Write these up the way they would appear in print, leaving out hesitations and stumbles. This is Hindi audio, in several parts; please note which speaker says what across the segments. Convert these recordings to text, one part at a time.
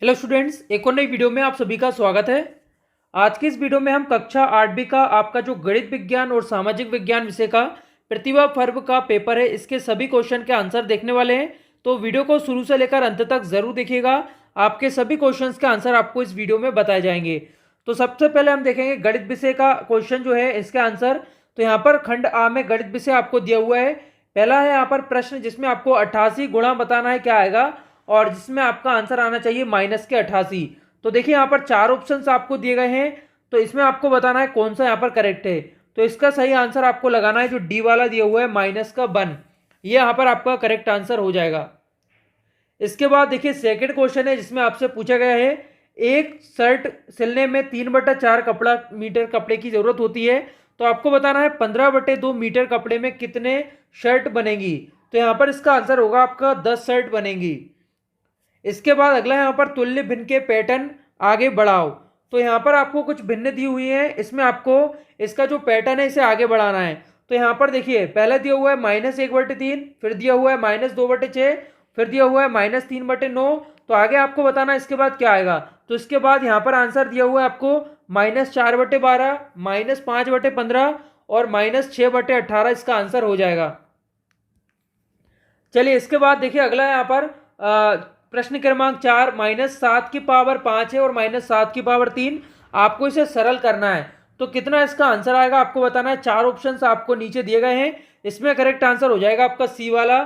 Speaker 1: हेलो स्टूडेंट्स, एक और नई वीडियो में आप सभी का स्वागत है। आज की इस वीडियो में हम कक्षा 8वीं का आपका जो गणित विज्ञान और सामाजिक विज्ञान विषय का प्रतिभा पर्व का पेपर है, इसके सभी क्वेश्चन के आंसर देखने वाले हैं। तो वीडियो को शुरू से लेकर अंत तक जरूर देखिएगा। आपके सभी क्वेश्चंस के आंसर आपको इस वीडियो में बताए जाएंगे। तो सबसे पहले हम देखेंगे गणित विषय का क्वेश्चन जो है इसके आंसर। तो यहाँ पर खंड आ में गणित विषय आपको दिया हुआ है। पहला है यहाँ पर प्रश्न जिसमें आपको 88 गुणा बताना है क्या आएगा, और जिसमें आपका आंसर आना चाहिए -88। तो देखिए यहाँ पर चार ऑप्शंस आपको दिए गए हैं, तो इसमें आपको बताना है कौन सा यहाँ पर करेक्ट है। तो इसका सही आंसर आपको लगाना है जो डी वाला दिया हुआ है -1, ये यहाँ पर आपका करेक्ट आंसर हो जाएगा। इसके बाद देखिए सेकंड क्वेश्चन है जिसमें आपसे पूछा गया है एक शर्ट सिलने में 3/4 मीटर कपड़े की जरूरत होती है। तो आपको बताना है 15/2 मीटर कपड़े में कितने शर्ट बनेगी। तो यहाँ पर इसका आंसर होगा आपका 10 शर्ट बनेगी। इसके बाद अगला यहाँ पर तुल्य भिन्न के पैटर्न आगे बढ़ाओ। तो यहाँ पर आपको कुछ भिन्न दी हुई है, इसमें आपको इसका जो पैटर्न है इसे आगे बढ़ाना है। तो यहाँ पर देखिए पहले दिया हुआ है -1/3, फिर दिया हुआ है -2/6, फिर दिया हुआ है -3/9। तो आगे आपको बताना है इसके बाद क्या आएगा। तो इसके बाद यहाँ पर आंसर दिया हुआ है आपको -4/12, -5/15 और -6/18 इसका आंसर हो जाएगा। चलिए इसके बाद देखिए अगला यहाँ पर प्रश्न क्रमांक 4, -7⁵ है और -7⁵ आपको इसे सरल करना है। तो कितना इसका आंसर आएगा आपको बताना है। चार ऑप्शंस आपको नीचे दिए गए हैं, इसमें करेक्ट आंसर हो जाएगा आपका सी वाला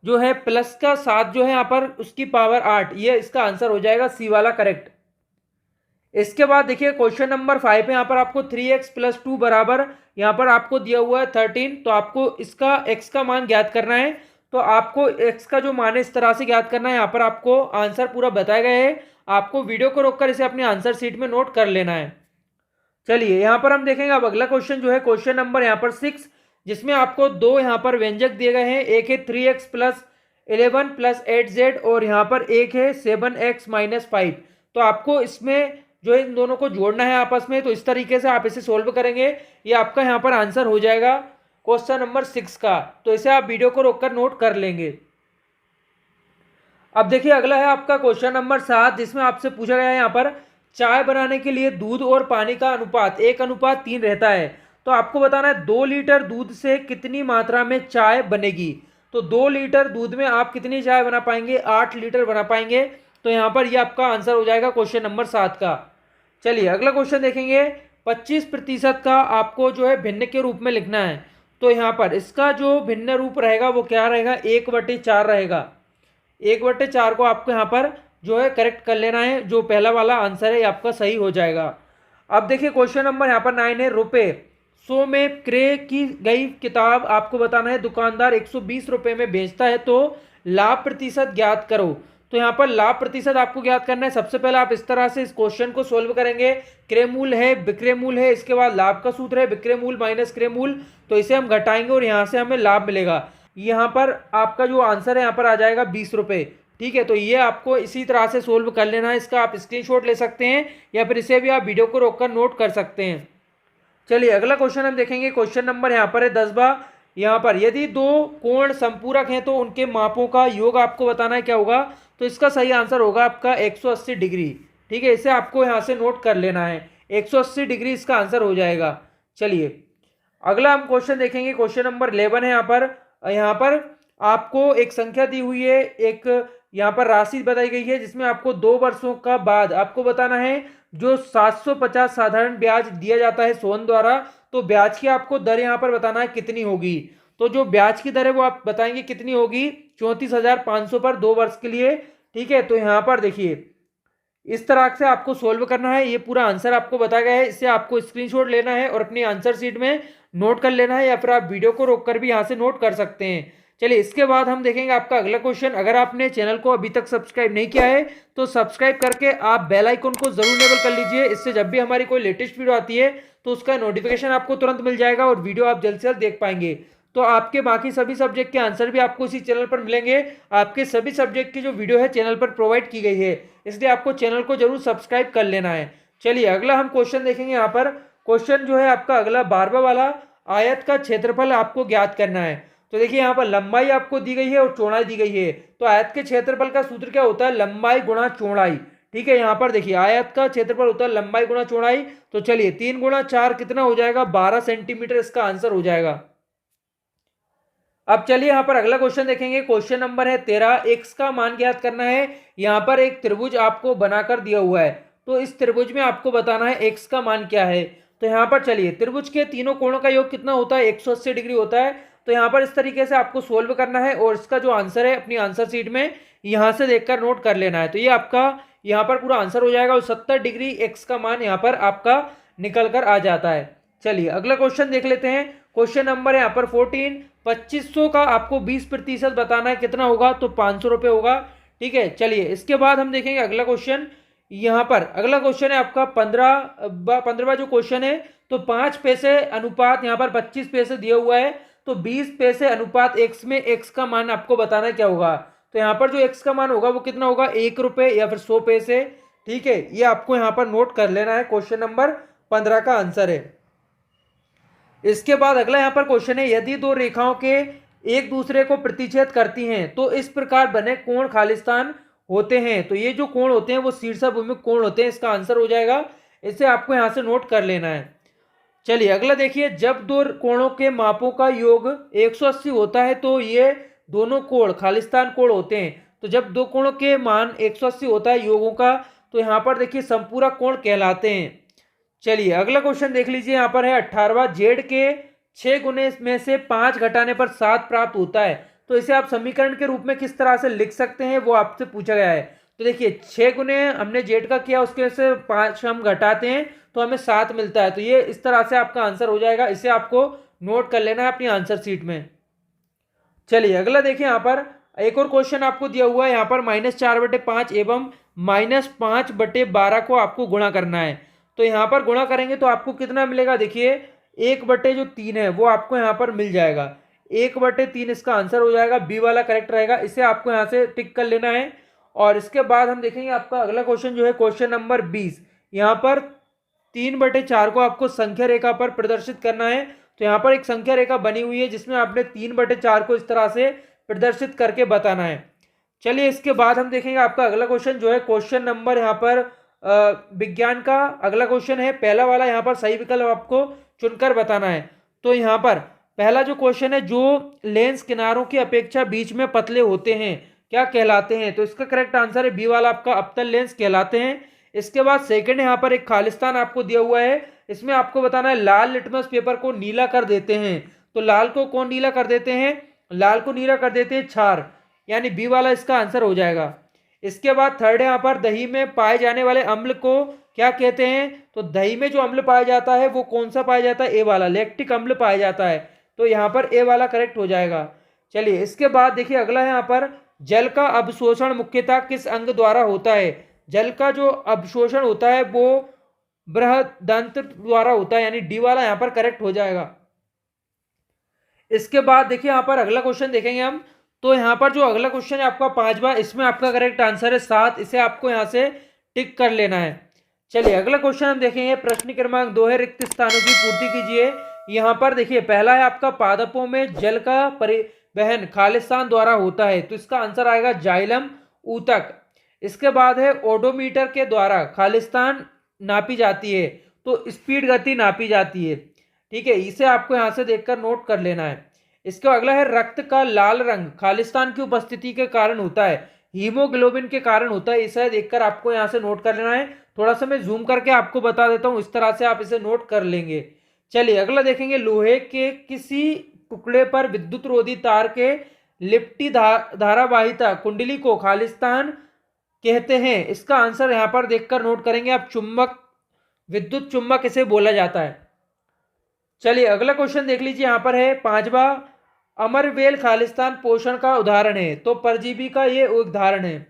Speaker 1: जो है +7 जो है यहाँ पर उसकी पावर 8, ये इसका आंसर हो जाएगा सी वाला करेक्ट। इसके बाद देखिए क्वेश्चन नंबर 5 है, यहाँ पर आपको 3x + 2 बराबर यहाँ पर आपको दिया हुआ है 13। तो आपको इसका x का मान ज्ञात करना है। तो आपको x का जो मान है इस तरह से ज्ञात करना है। यहाँ पर आपको आंसर पूरा बताया गया है, आपको वीडियो को रोककर इसे अपने आंसर शीट में नोट कर लेना है। चलिए यहाँ पर हम देखेंगे अब अगला क्वेश्चन जो है क्वेश्चन नंबर यहाँ पर 6, जिसमें आपको दो यहाँ पर व्यंजक दिए गए हैं। एक है 3x + 11 + 8z और यहाँ पर एक है 7x - 5। तो आपको इसमें जो इन दोनों को जोड़ना है आपस में। तो इस तरीके से आप इसे सोल्व करेंगे, ये आपका यहाँ पर आंसर हो जाएगा क्वेश्चन नंबर 6 का। तो इसे आप वीडियो को रोककर नोट कर लेंगे। अब देखिए अगला है आपका क्वेश्चन नंबर 7, जिसमें आपसे पूछा गया है यहाँ पर चाय बनाने के लिए दूध और पानी का अनुपात 1:3 रहता है। तो आपको बताना है 2 लीटर दूध से कितनी मात्रा में चाय बनेगी। तो 2 लीटर दूध में आप कितनी चाय बना पाएंगे, 8 लीटर बना पाएंगे। तो यहाँ पर ये आपका आंसर हो जाएगा क्वेश्चन नंबर 7 का। चलिए अगला क्वेश्चन देखेंगे। 25% का आपको जो है भिन्न के रूप में लिखना है। तो यहाँ पर इसका जो भिन्न रूप रहेगा वो क्या रहेगा, 1/4 रहेगा। 1/4 को आपको यहाँ पर जो है करेक्ट कर लेना है। जो पहला वाला आंसर है ये आपका सही हो जाएगा। अब देखिए क्वेश्चन नंबर यहाँ पर 9 है, रुपये 100 में क्रय की गई किताब आपको बताना है दुकानदार 120 रुपये में बेचता है, तो लाभ प्रतिशत ज्ञात करो। तो यहाँ पर लाभ प्रतिशत आपको ज्ञात करना है। सबसे पहले आप इस तरह से इस क्वेश्चन को सोल्व करेंगे। क्रय मूल्य है, विक्रय मूल्य है, इसके बाद लाभ का सूत्र है विक्रय मूल्य माइनस क्रय मूल्य। तो इसे हम घटाएंगे और यहाँ से हमें लाभ मिलेगा। यहाँ पर आपका जो आंसर है यहाँ पर आ जाएगा 20 रुपये। ठीक है, तो ये आपको इसी तरह से सोल्व कर लेना है। इसका आप स्क्रीनशॉट ले सकते हैं या फिर इसे भी आप वीडियो को रोककर नोट कर सकते हैं। चलिए अगला क्वेश्चन हम देखेंगे। क्वेश्चन नंबर यहाँ पर है 10वां। यहाँ पर यदि दो कोण संपूरक हैं तो उनके मापों का योग आपको बताना है क्या होगा। तो इसका सही आंसर होगा आपका 180 डिग्री। ठीक है, इसे आपको यहाँ से नोट कर लेना है, 180 डिग्री इसका आंसर हो जाएगा। चलिए अगला हम क्वेश्चन देखेंगे। क्वेश्चन नंबर 11 है। यहाँ पर आपको एक संख्या दी हुई है, एक यहाँ पर राशि बताई गई है, जिसमें आपको 2 वर्षों का बाद आपको बताना है जो 750 साधारण ब्याज दिया जाता है सोहन द्वारा। तो ब्याज की आपको दर यहाँ पर बताना है कितनी होगी। तो जो ब्याज की दर है वो आप बताएंगे कितनी होगी, 34,500 पर 2 वर्ष के लिए। ठीक है, तो यहाँ पर देखिए इस तरह से आपको सोल्व करना है। ये पूरा आंसर आपको बताया गया है, इसे आपको स्क्रीनशॉट लेना है और अपनी आंसर शीट में नोट कर लेना है, या फिर आप वीडियो को रोककर भी यहाँ से नोट कर सकते हैं। चलिए इसके बाद हम देखेंगे आपका अगला क्वेश्चन। अगर आपने चैनल को अभी तक सब्सक्राइब नहीं किया है तो सब्सक्राइब करके आप बेल आइकन को जरूर इनेबल कर लीजिए। इससे जब भी हमारी कोई लेटेस्ट वीडियो आती है तो उसका नोटिफिकेशन आपको तुरंत मिल जाएगा और वीडियो आप जल्द से जल्द देख पाएंगे। तो आपके बाकी सभी सब्जेक्ट के आंसर भी आपको इसी चैनल पर मिलेंगे। आपके सभी सब्जेक्ट की जो वीडियो है चैनल पर प्रोवाइड की गई है, इसलिए आपको चैनल को जरूर सब्सक्राइब कर लेना है। चलिए अगला हम क्वेश्चन देखेंगे। यहाँ पर क्वेश्चन जो है आपका अगला 12वां वाला, आयत का क्षेत्रफल आपको ज्ञात करना है। तो देखिए यहाँ पर लंबाई आपको दी गई है और चौड़ाई दी गई है। तो आयत के क्षेत्रफल का सूत्र क्या होता है, लंबाई गुणा चौड़ाई। ठीक है, यहाँ पर देखिए आयत का क्षेत्रफल होता है लंबाई गुणा चौड़ाई, तो चलिए 3 गुणा 4 कितना हो जाएगा, 12 सेंटीमीटर इसका आंसर हो जाएगा। अब चलिए यहाँ पर अगला क्वेश्चन देखेंगे। क्वेश्चन नंबर है 13, एक्स का मान ज्ञात करना है। यहाँ पर एक त्रिभुज आपको बनाकर दिया हुआ है, तो इस त्रिभुज में आपको बताना है एक्स का मान क्या है। तो यहाँ पर चलिए त्रिभुज के तीनों कोणों का योग कितना होता है, 180 डिग्री होता है। तो यहाँ पर इस तरीके से आपको सोल्व करना है और इसका जो आंसर है अपनी आंसर शीट में यहाँ से देखकर नोट कर लेना है। तो ये आपका यहाँ पर पूरा आंसर हो जाएगा और 70 डिग्री एक्स का मान यहाँ पर आपका निकल कर आ जाता है। चलिए अगला क्वेश्चन देख लेते हैं। क्वेश्चन नंबर है यहाँ पर 14, 2500 का आपको 20% बताना है, कितना होगा, तो 500 रुपये होगा। ठीक है, चलिए इसके बाद हम देखेंगे अगला क्वेश्चन। यहाँ पर अगला क्वेश्चन है आपका 15वां जो क्वेश्चन है, तो 5 पैसे अनुपात यहाँ पर 25 पैसे दिया हुआ है, तो 20 पैसे अनुपात एक्स में एक्स का मान आपको बताना क्या होगा। तो यहाँ पर जो एक्स का मान होगा वो कितना होगा, 1 रुपये या फिर 100 पैसे। ठीक है, ये आपको यहाँ पर नोट कर लेना है, क्वेश्चन नंबर 15 का आंसर है। इसके बाद अगला यहाँ पर क्वेश्चन है, यदि दो रेखाओं के एक दूसरे को प्रतिच्छेद करती हैं तो इस प्रकार बने कोण खालिस्तान होते हैं। तो ये जो कोण होते हैं वो शीर्षाभिमुख कोण होते हैं, इसका आंसर हो जाएगा। इसे आपको यहाँ से नोट कर लेना है। चलिए अगला देखिए, जब दो कोणों के मापों का योग 180 होता है तो ये दोनों कोण खालिस्तान कोण होते हैं। तो जब दो कोणों के मान 180 होता है योगों का, तो यहाँ पर देखिए संपूरक कोण कहलाते हैं। चलिए अगला क्वेश्चन देख लीजिए, यहाँ पर है 18वां, जेड के 6 गुने में से 5 घटाने पर 7 प्राप्त होता है। तो इसे आप समीकरण के रूप में किस तरह से लिख सकते हैं वो आपसे पूछा गया है। तो देखिए 6 गुने हमने जेड का किया, उसके से 5 हम घटाते हैं तो हमें 7 मिलता है। तो ये इस तरह से आपका आंसर हो जाएगा, इसे आपको नोट कर लेना है अपनी आंसर शीट में। चलिए अगला देखिए, यहाँ पर एक और क्वेश्चन आपको दिया हुआ है। यहाँ पर -4/5 एवं -5/12 को आपको गुणा करना है। तो यहाँ पर गुणा करेंगे तो आपको कितना मिलेगा, देखिए 1/3 है वो आपको यहाँ पर मिल जाएगा। 1/3 इसका आंसर हो जाएगा, बी वाला करेक्ट रहेगा। इसे आपको यहाँ से टिक कर लेना है। और इसके बाद हम देखेंगे आपका अगला क्वेश्चन जो है क्वेश्चन नंबर 20। यहाँ पर 3/4 को आपको संख्या रेखा पर प्रदर्शित करना है। तो यहाँ पर एक संख्या रेखा बनी हुई है जिसमें आपने 3/4 को इस तरह से प्रदर्शित करके बताना है। चलिए इसके बाद हम देखेंगे आपका अगला क्वेश्चन जो है क्वेश्चन नंबर यहाँ पर विज्ञान का अगला क्वेश्चन है। पहला वाला यहाँ पर सही विकल्प आपको चुनकर बताना है। तो यहाँ पर पहला जो क्वेश्चन है, जो लेंस किनारों की अपेक्षा बीच में पतले होते हैं क्या कहलाते हैं। तो इसका करेक्ट आंसर है बी वाला, आपका अवतल लेंस कहलाते हैं। इसके बाद सेकंड यहाँ पर एक खालिस्तान आपको दिया हुआ है, इसमें आपको बताना है लाल लिटमस पेपर को नीला कर देते हैं। तो लाल को कौन नीला कर देते हैं, लाल को नीला कर देते हैं क्षार, यानी बी वाला इसका आंसर हो जाएगा। इसके बाद थर्ड यहाँ पर दही में पाए जाने वाले अम्ल को क्या कहते हैं। तो दही में जो अम्ल पाया जाता है वो कौन सा पाया जाता है, ए वाला, लैक्टिक अम्ल पाया जाता है। तो यहाँ पर ए वाला करेक्ट हो जाएगा। चलिए इसके बाद देखिए अगला है यहाँ पर, जल का अवशोषण मुख्यतः किस अंग द्वारा होता है। जल का जो अवशोषण होता है वो बृहदंत्र द्वारा होता है, यानी डी वाला यहाँ पर करेक्ट हो जाएगा। इसके बाद देखिए यहाँ पर अगला क्वेश्चन देखेंगे हम। तो यहाँ पर जो अगला क्वेश्चन है आपका 5वां, इसमें आपका करेक्ट आंसर है 7, इसे आपको यहाँ से टिक कर लेना है। चलिए अगला क्वेश्चन हम देखेंगे, प्रश्न क्रमांक 2 है, रिक्त स्थानों की पूर्ति कीजिए। यहाँ पर देखिए पहला है आपका, पादपों में जल का परिवहन खालिस्तान द्वारा होता है। तो इसका आंसर आएगा जाइलम ऊतक। इसके बाद है ओडोमीटर के द्वारा खालिस्तान नापी जाती है, तो स्पीड गति नापी जाती है। ठीक है, इसे आपको यहाँ से देखकर नोट कर लेना है। इसके अगला है, रक्त का लाल रंग खालिस्तान की उपस्थिति के कारण होता है, हीमोग्लोबिन के कारण होता है। इसे देखकर आपको यहाँ से नोट कर लेना है। थोड़ा सा मैं जूम करके आपको बता देता हूँ, इस तरह से आप इसे नोट कर लेंगे। चलिए अगला देखेंगे, लोहे के किसी टुकड़े पर विद्युत रोधी तार के लिपटी धारावाहिता कुंडली को खालिस्तान कहते हैं। इसका आंसर यहाँ पर देखकर नोट करेंगे आप, चुंबक, विद्युत चुंबक इसे बोला जाता है। चलिए अगला क्वेश्चन देख लीजिए, यहाँ पर है 5वां, अमरवेल खालिस्तान पोषण का उदाहरण है। तो परजीवी का ये उदाहरण है।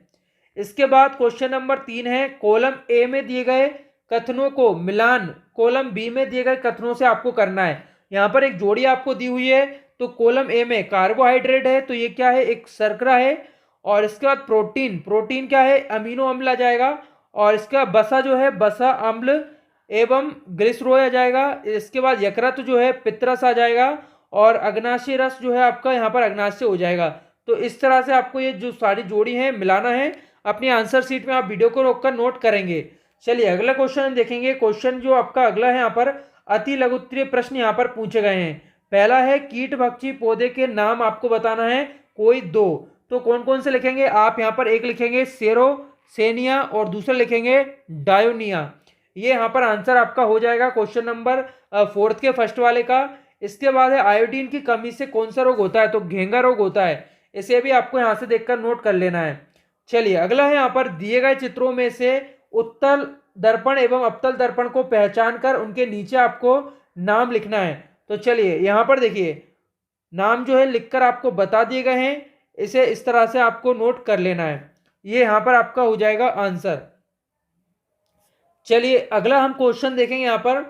Speaker 1: इसके बाद क्वेश्चन नंबर 3 है, कॉलम ए में दिए गए कथनों को मिलान कॉलम बी में दिए गए कथनों से आपको करना है। यहाँ पर एक जोड़ी आपको दी हुई है। तो कॉलम ए में कार्बोहाइड्रेट है, तो ये क्या है, एक शर्करा है। और इसके बाद प्रोटीन, प्रोटीन क्या है, अमीनो अम्ल आ जाएगा। और इसका बसा जो है, बसा अम्ल एवं ग्लिसरॉल आ जाएगा। इसके बाद यकृत जो है, पित्तरस आ जाएगा। और अग्नाशय रस जो है आपका यहाँ पर अग्नाशय हो जाएगा। तो इस तरह से आपको ये जो सारी जोड़ी है मिलाना है। अपनी आंसर शीट में आप वीडियो को रोककर नोट करेंगे। चलिए अगला क्वेश्चन हम देखेंगे। क्वेश्चन जो आपका अगला है यहाँ पर अति लघु उत्तरीय प्रश्न यहाँ पर पूछे गए हैं। पहला है कीट भक्षी पौधे के नाम आपको बताना है कोई दो। तो कौन कौन से लिखेंगे आप यहाँ पर? एक लिखेंगे सेरोसेनिया और दूसरा लिखेंगे डायोनिया। ये यहाँ पर आंसर आपका हो जाएगा क्वेश्चन नंबर 4 के फर्स्ट वाले का। इसके बाद है आयोडीन की कमी से कौन सा रोग होता है? तो घेंगा रोग होता है। इसे भी आपको यहाँ से देखकर नोट कर लेना है। चलिए अगला है यहाँ पर दिए गए चित्रों में से उत्तल दर्पण एवं अवतल दर्पण को पहचान कर उनके नीचे आपको नाम लिखना है। तो चलिए यहाँ पर देखिए नाम जो है लिखकर आपको बता दिए गए हैं। इसे इस तरह से आपको नोट कर लेना है। ये यहाँ पर आपका हो जाएगा आंसर। चलिए अगला हम क्वेश्चन देखेंगे यहाँ पर,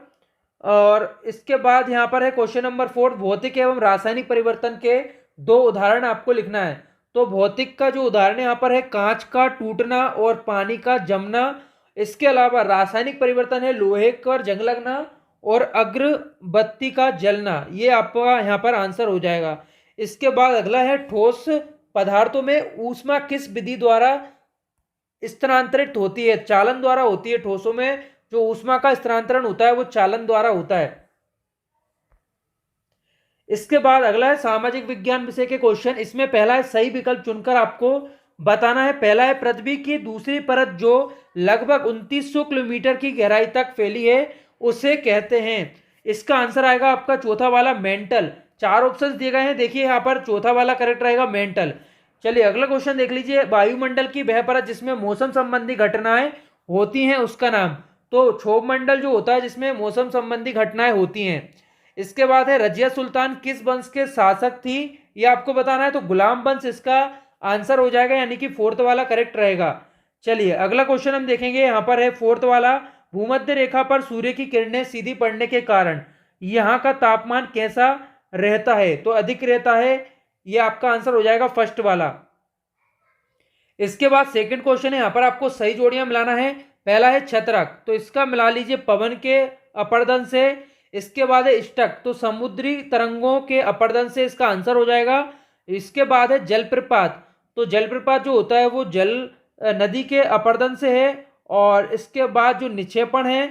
Speaker 1: और इसके बाद यहाँ पर है क्वेश्चन नंबर 4 भौतिक एवं रासायनिक परिवर्तन के दो उदाहरण आपको लिखना है। तो भौतिक का जो उदाहरण यहाँ पर है कांच का टूटना और पानी का जमना। इसके अलावा रासायनिक परिवर्तन है लोहे का जंग लगना और अगरबत्ती का जलना। ये आपका यहाँ पर आंसर हो जाएगा। इसके बाद अगला है ठोस पदार्थों में ऊष्मा किस विधि द्वारा स्थानांतरित होती है? चालन द्वारा होती है। ठोसों में जो ऊष्मा का स्थानांतरण होता है वो चालन द्वारा होता है। इसके बाद अगला है सामाजिक विज्ञान विषय के क्वेश्चन। इसमें पहला है सही विकल्प चुनकर आपको बताना है। पहला है पृथ्वी की दूसरी परत जो लगभग 2900 किलोमीटर की गहराई तक फैली है उसे कहते हैं। इसका आंसर आएगा आपका चौथा वाला मेंटल। 4 ऑप्शंस दिए गए हैं, देखिए यहाँ पर चौथा वाला करेक्ट रहेगा मेंटल। चलिए अगला क्वेश्चन देख लीजिए। वायुमंडल की वह परत जिसमें मौसम संबंधी घटनाएं होती हैं उसका नाम। तो क्षोभ मंडल जो होता है जिसमें मौसम संबंधी घटनाएं होती हैं। इसके बाद है रजिया सुल्तान किस वंश के शासक थी? ये आपको बताना है। तो गुलाम वंश इसका आंसर हो जाएगा, यानी कि 4th वाला करेक्ट रहेगा। चलिए अगला क्वेश्चन हम देखेंगे। यहाँ पर है 4th वाला भूमध्य रेखा पर सूर्य की किरणें सीधी पड़ने के कारण यहाँ का तापमान कैसा रहता है? तो अधिक रहता है। ये आपका आंसर हो जाएगा फर्स्ट वाला। इसके बाद सेकंड क्वेश्चन है, यहाँ पर आपको सही जोड़ियां मिलाना है। पहला है छत्रक, तो इसका मिला लीजिए पवन के अपर्दन से। इसके बाद है स्टक, तो समुद्री तरंगों के अपर्दन से इसका आंसर हो जाएगा। इसके बाद है जलप्रपात, तो जलप्रपात जो होता है वो जल नदी के अपर्दन से है। और इसके बाद जो निक्षेपण है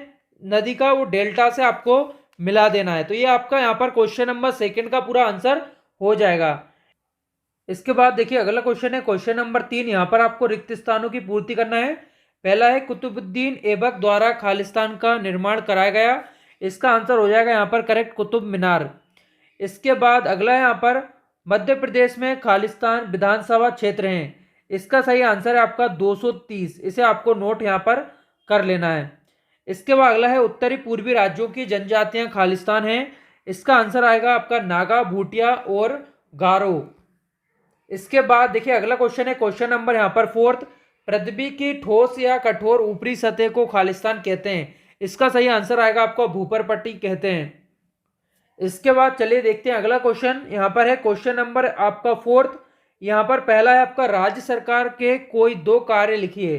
Speaker 1: नदी का वो डेल्टा से आपको मिला देना है। तो ये आपका यहाँ पर क्वेश्चन नंबर 2 का पूरा आंसर हो जाएगा। इसके बाद देखिए अगला क्वेश्चन है क्वेश्चन नंबर 3। यहाँ पर आपको रिक्त स्थानों की पूर्ति करना है। पहला है कुतुबुद्दीन ऐबक द्वारा खालिस्तान का निर्माण कराया गया। इसका आंसर हो जाएगा यहाँ पर करेक्ट कुतुब मीनार। इसके बाद अगला है यहाँ पर मध्य प्रदेश में खालिस्तान विधानसभा क्षेत्र हैं। इसका सही आंसर है आपका 230। इसे आपको नोट यहाँ पर कर लेना है। इसके बाद अगला है उत्तरी पूर्वी राज्यों की जनजातियां खालिस्तान हैं। इसका आंसर आएगा आपका नागा, भूटिया और गारो। इसके बाद देखिए अगला क्वेश्चन है क्वेश्चन नंबर यहाँ पर 4th पृथ्वी की ठोस या कठोर ऊपरी सतह को खालिस्तान कहते हैं। इसका सही आंसर आएगा आपको भूपर पट्टी कहते हैं। इसके बाद चलिए देखते हैं अगला क्वेश्चन। यहाँ पर है क्वेश्चन नंबर आपका 4th। यहाँ पर पहला है आपका राज्य सरकार के कोई दो कार्य लिखिए।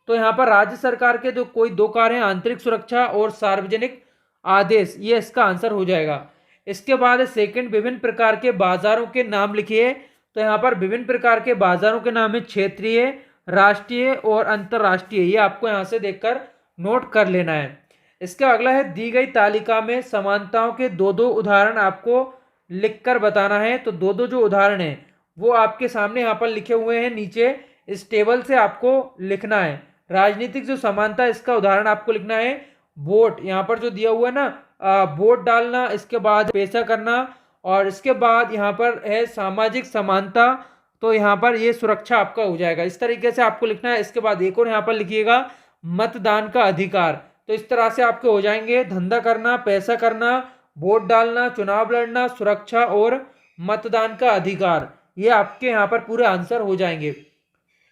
Speaker 1: तो यहाँ पर राज्य सरकार के जो कोई दो कार्य हैं आंतरिक सुरक्षा और सार्वजनिक आदेश, ये इसका आंसर हो जाएगा। इसके बाद है सेकंड विभिन्न प्रकार के बाजारों के नाम लिखिए। तो यहाँ पर विभिन्न प्रकार के बाजारों के नाम है क्षेत्रीय, राष्ट्रीय और अंतरराष्ट्रीय। ये आपको यहाँ से देखकर नोट कर लेना है। इसका अगला है दी गई तालिका में समानताओं के दो दो उदाहरण आपको लिखकर बताना है। तो दो दो जो उदाहरण है वो आपके सामने यहाँ पर लिखे हुए हैं नीचे। इस टेबल से आपको लिखना है। राजनीतिक जो समानता इसका उदाहरण आपको लिखना है वोट, यहाँ पर जो दिया हुआ है ना वोट डालना। इसके बाद पैसा करना और इसके बाद यहाँ पर है सामाजिक समानता। तो यहाँ पर ये सुरक्षा आपका हो जाएगा। इस तरीके से आपको लिखना है। इसके बाद एक और यहाँ पर लिखिएगा मतदान का अधिकार। तो इस तरह से आपके हो जाएंगे धंधा करना, पैसा करना, वोट डालना, चुनाव लड़ना, सुरक्षा और मतदान का अधिकार। ये आपके यहाँ पर पूरे आंसर हो जाएंगे।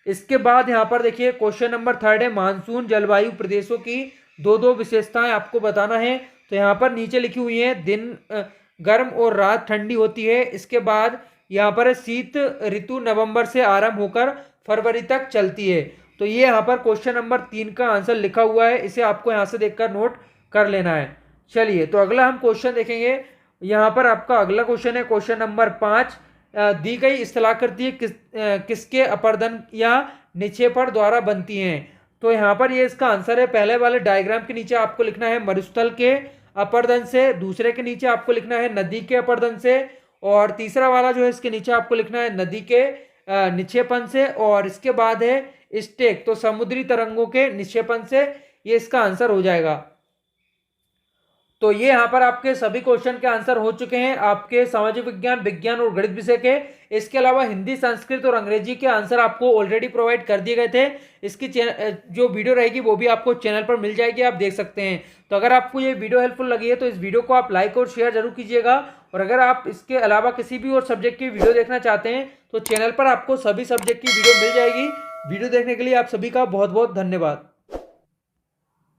Speaker 1: इसके बाद यहाँ पर देखिए क्वेश्चन नंबर 3 है मानसून जलवायु प्रदेशों की दो दो विशेषताएं आपको बताना है। तो यहाँ पर नीचे लिखी हुई है दिन गर्म और रात ठंडी होती है। इसके बाद यहाँ पर शीत ऋतु नवंबर से आरंभ होकर फरवरी तक चलती है। तो ये यहाँ पर क्वेश्चन नंबर 3 का आंसर लिखा हुआ है। इसे आपको यहाँ से देखकर नोट कर लेना है। चलिए तो अगला हम क्वेश्चन देखेंगे। यहाँ पर आपका अगला क्वेश्चन है क्वेश्चन नंबर 5। दी गई स्थलाकृति किसके अपर्दन या निक्षेपण द्वारा बनती हैं। तो यहाँ पर ये इसका आंसर है। पहले वाले डायग्राम के नीचे आपको लिखना है मरुस्थल के अपरदन से, दूसरे के नीचे आपको लिखना है नदी के अपरदन से, और तीसरा वाला जो है इसके नीचे आपको लिखना है नदी के निक्षेपण से, और इसके बाद है स्टेक, तो समुद्री तरंगों के निक्षेपण से। ये इसका आंसर हो जाएगा। तो ये यहाँ पर आपके सभी क्वेश्चन के आंसर हो चुके हैं आपके सामाजिक विज्ञान, विज्ञान और गणित विषय के। इसके अलावा हिंदी, संस्कृत और अंग्रेजी के आंसर आपको ऑलरेडी प्रोवाइड कर दिए गए थे। इसकी जो वीडियो रहेगी वो भी आपको चैनल पर मिल जाएगी, आप देख सकते हैं। तो अगर आपको ये वीडियो हेल्पफुल लगी है तो इस वीडियो को आप लाइक और शेयर जरूर कीजिएगा। और अगर आप इसके अलावा किसी भी और सब्जेक्ट की वीडियो देखना चाहते हैं तो चैनल पर आपको सभी सब्जेक्ट की वीडियो मिल जाएगी। वीडियो देखने के लिए आप सभी का बहुत बहुत धन्यवाद।